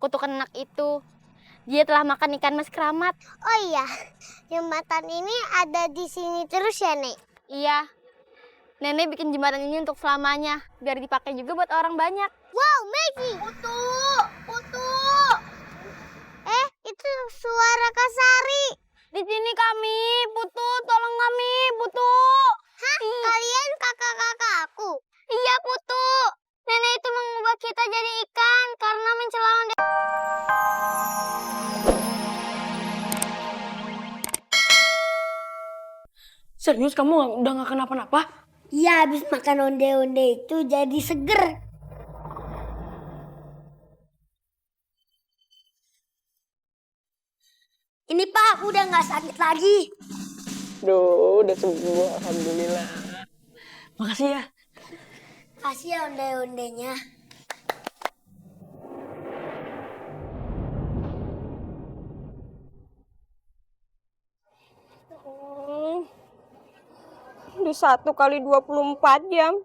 Kutukan anak itu. Dia telah makan ikan mas keramat. Oh iya, jembatan ini ada di sini terus ya, Nek? Iya. Nenek bikin jembatan ini untuk selamanya, biar dipakai juga buat orang banyak. Wow, Maggie! Putu! Itu suara Kak Sari. Di sini kami, Putu, tolong kami, Putu. Hah? Kalian kakak-kakak aku? Iya, Putu. Nenek itu mengubah kita jadi ikan karena mencela onde. Serius kamu udah gak kenapa-napa? Iya, habis makan onde-onde itu jadi seger. Ini Pak, aku udah gak sakit lagi. Duh, udah sembuh, alhamdulillah. Makasih ya. Kasih ya onde-ondenya. Udah 1 kali 24 jam.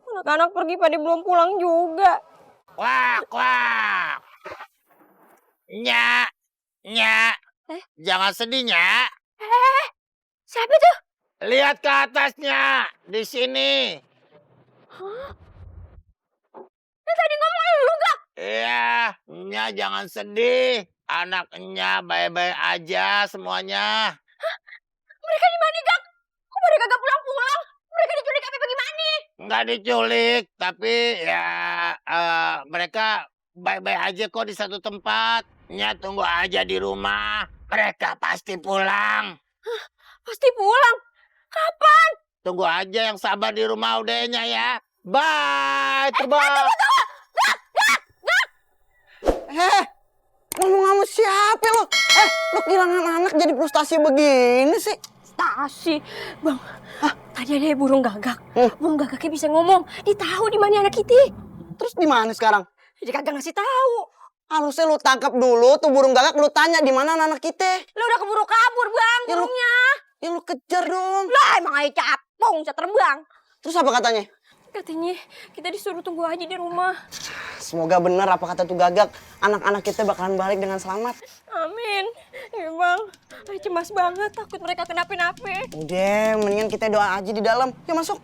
Anak-anak pergi pada belum pulang juga. Wak. Nyak. Jangan sedih, Nyak. Siapa tuh? Lihat ke atasnya. Di sini. Yang tadi ngomong lu gak? Iya, Nyak jangan sedih. Anak Nyak baik-baik aja semuanya. Mereka di mana, Gak? Kok mereka gak pulang-pulang? Mereka diculik apa bagaimana? Nggak diculik, tapi ya mereka baik-baik aja kok di satu tempat. Nyak tunggu aja di rumah. Mereka pasti pulang. Pasti pulang. Kapan? Tunggu aja yang sabar di rumah udahnya ya. Bye, terbang. Ngomong sama siapa lo? Lo kehilangan anak jadi frustasi begini sih? Stasi, Bang. Tadi ada burung gagak. Burung gagaknya bisa ngomong. Dia tahu di mana anak kita. Terus di mana sekarang? Dia kagak ngasih tahu. Harusnya lo tangkap dulu tuh burung gagak, lo tanya di mana anak kita. Lo udah keburu kabur, Bang, Ya, burungnya. Ya lo kejar dong. Lah, emang aja capung, bisa terbang. Terus apa katanya? Katanya kita disuruh tunggu aja di rumah. Semoga benar apa kata tuh gagak. Anak-anak kita bakalan balik dengan selamat. Amin. Ya, Bang. Ay, cemas banget, takut mereka kenapa-napa. Udah, mendingan kita doa aja di dalam. Yuk masuk.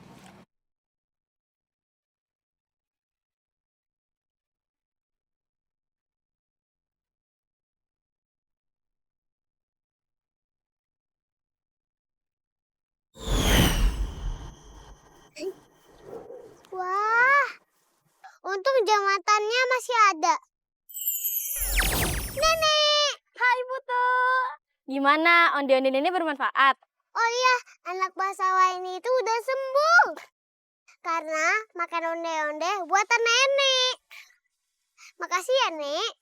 Wah, untung jembatannya masih ada. Nenek! Hai, Putu. Gimana? Onde-onde nenek bermanfaat? Oh iya, anak bangsawan ini itu udah sembuh. Karena makan onde-onde buatan nenek. Makasih ya, Nek.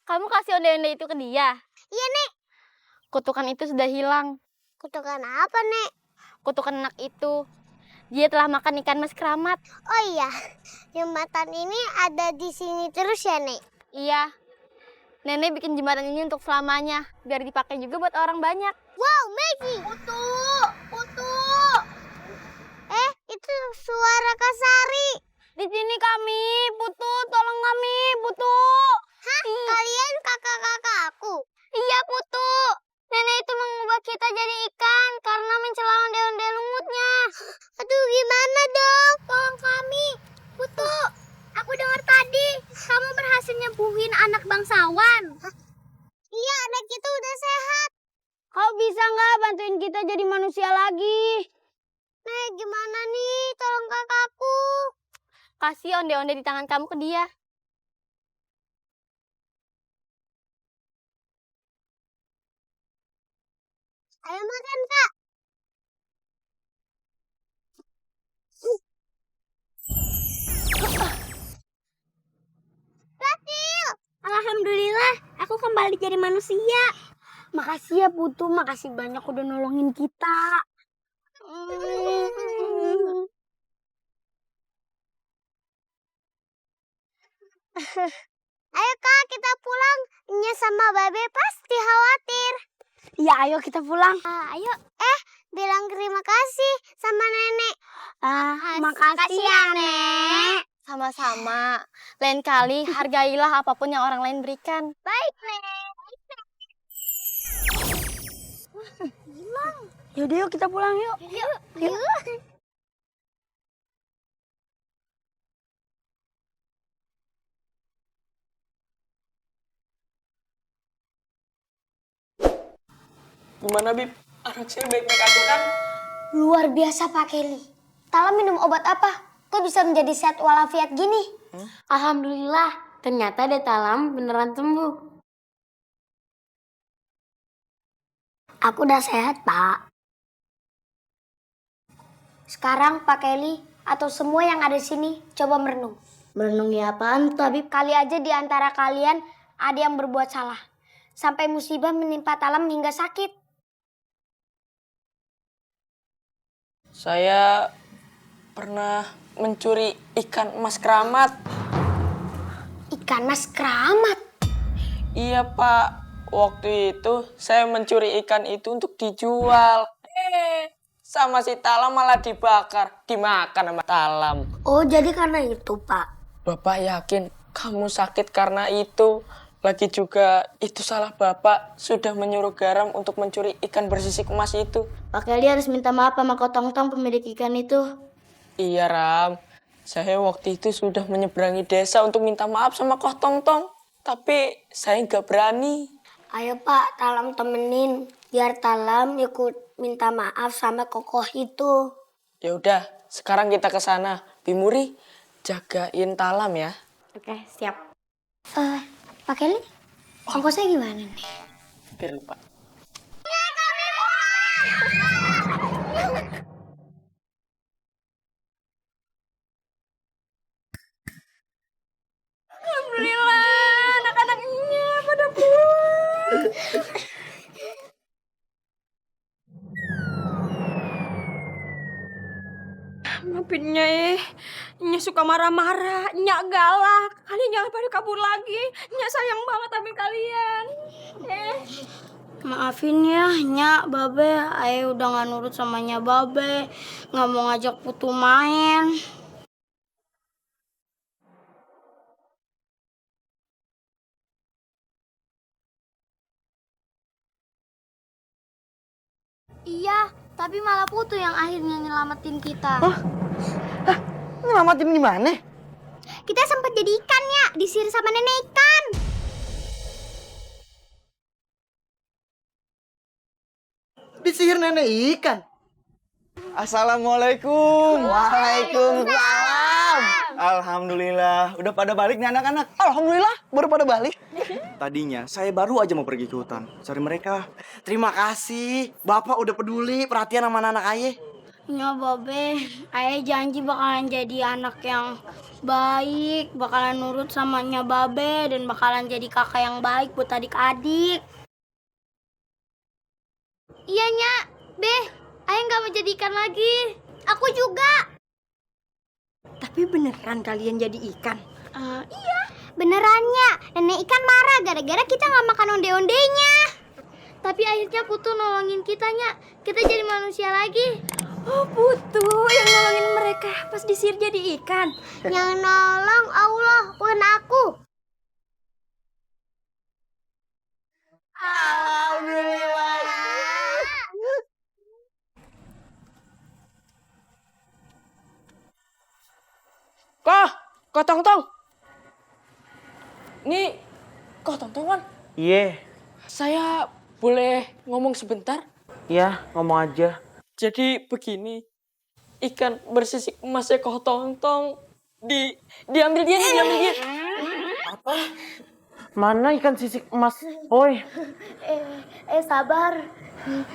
Kamu kasih onde-onde itu ke dia? Iya, Nek. Kutukan itu sudah hilang. Kutukan apa, Nek? Kutukan anak itu. Dia telah makan ikan mas keramat. Oh iya, jembatan ini ada di sini terus ya, Nek? Iya. Nenek bikin jembatan ini untuk selamanya, biar dipakai juga buat orang banyak. Wow, Maggie! Putu! Itu suara Kak Sari. Di sini kami, Putu, tolong kami, Putu. Hah? Kalian kakak-kakak aku? Iya, Putu. Nenek itu mengubah kita jadi ikan karena mencela onde-onde lumutnya. Aduh, gimana dong? Tolong kami. Putu, aku dengar tadi kamu berhasil nyembuhin anak bangsawan. Iya, anak kita udah sehat. Kau bisa nggak bantuin kita jadi manusia lagi? Nek, gimana nih? Tolong kakakku. Kasih onde-onde di tangan kamu ke dia. Ayo makan, Kak. Berhasil. Alhamdulillah, aku kembali jadi manusia. Makasih ya, Putu. Makasih banyak udah nolongin kita. Ayo Kak, kita pulang. Nya sama Babe pasti khawatir. Iya, ayo kita pulang. Ayo. Bilang terima kasih sama Nenek. Makasih ya, Nek. Sama-sama. Lain kali hargailah apapun yang orang lain berikan. Baik, Nek. Yaudah yuk kita pulang yuk. Yuk. Gimana, Bib? Anak saya baik-baik aja kan? Luar biasa Pak Kelly. Tala minum obat apa? Kok bisa menjadi sehat walafiat gini? Alhamdulillah, ternyata Detalam beneran sembuh. Aku udah sehat, Pak. Sekarang Pak Kelly atau semua yang ada di sini coba merenung. Merenungi apaan, Tabib? Kali aja di antara kalian ada yang berbuat salah. Sampai musibah menimpa Talam hingga sakit. Saya pernah mencuri ikan emas keramat. Ikan mas keramat. Iya, Pak. Waktu itu saya mencuri ikan itu untuk dijual. Sama si Talam malah dibakar, dimakan sama Talam. Oh, jadi karena itu, Pak. Bapak yakin kamu sakit karena itu? Lagi juga itu salah Bapak sudah menyuruh Garam untuk mencuri ikan bersisik emas itu. Pak Kelly harus minta maaf sama Kotong-tong pemilik ikan itu. Iya, Ram. Saya waktu itu sudah menyeberangi desa untuk minta maaf sama Kotong-tong. Tapi saya nggak berani. Ayo Pak, Talam temenin. Biar Talam ikut minta maaf sama kokoh itu. Ya udah, sekarang kita ke sana. Bimuri, jagain Talam ya. Oke, siap. Pak Kelly, ongkosnya gimana nih? Biar lupa. Alhamdulillah, anak-anaknya pada pulang. Maafin Nya suka marah-marah, Nya galak. Kalian jangan pada kabur lagi. Nya sayang banget sama kalian. Maafin ya, Nya, Babe. Ayo udah gak nurut sama Nya Babe. Gak mau ngajak Putu main. Iya, tapi malah Putu yang akhirnya nyelamatin kita. Ngelamatin gimana? Kita sempat jadi ikan ya, disihir sama nenek ikan. Disihir nenek ikan. Assalamualaikum. Waalaikumsalam. Alhamdulillah. Udah pada balik nih anak-anak? Alhamdulillah, baru pada balik. Tadinya saya baru aja mau pergi ke hutan cari mereka. Terima kasih, Bapak udah peduli, perhatian sama anak ayah. Nya Babe, Ayah janji bakalan jadi anak yang baik, bakalan nurut sama Nya Babe, dan bakalan jadi kakak yang baik buat adik-adik. Iya, Nya. Beh, Ayah nggak mau jadi ikan lagi. Aku juga. Tapi beneran kalian jadi ikan? Iya, benerannya. Nenek ikan marah gara-gara kita nggak makan onde-ondenya. Tapi akhirnya Putu nolongin kita, Nya. Kita jadi manusia lagi. Oh, Putu yang nolongin mereka pas disihir jadi ikan. Yang nolong Allah, bukan aku. Alhamdulillah. Kotong-tong. Ini Kotong-tong kan? Iya, Saya boleh ngomong sebentar? iya, ngomong aja. Jadi begini, ikan bersisik emasnya Kotong-tong diambil dia nih, diambil dia. Mana ikan sisik emas? Oi, Sabar.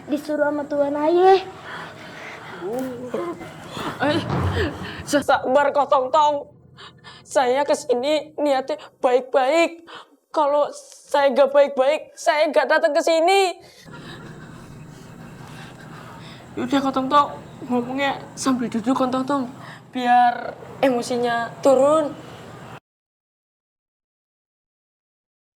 Disuruh sama Tuan Ayah. Sabar Kotong-tong. Saya kesini niatnya baik-baik. Kalau saya gak baik-baik, saya gak datang ke sini. Udah Kotong-tong, ngomongnya sambil duduk Kotong-tong. Biar emosinya turun.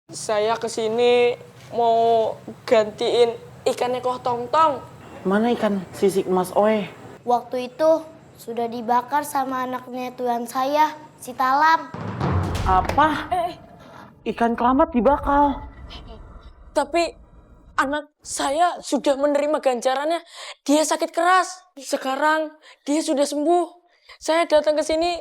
Saya kesini mau gantiin ikannya Kotong-tong. mana ikan sisik emas? Oi, Waktu itu sudah dibakar sama anaknya Tuan saya. si Talam. Apa? Ikan kelamat dibakal. Tapi anak saya sudah menerima ganjarannya. Dia sakit keras. Sekarang dia sudah sembuh. Saya datang ke sini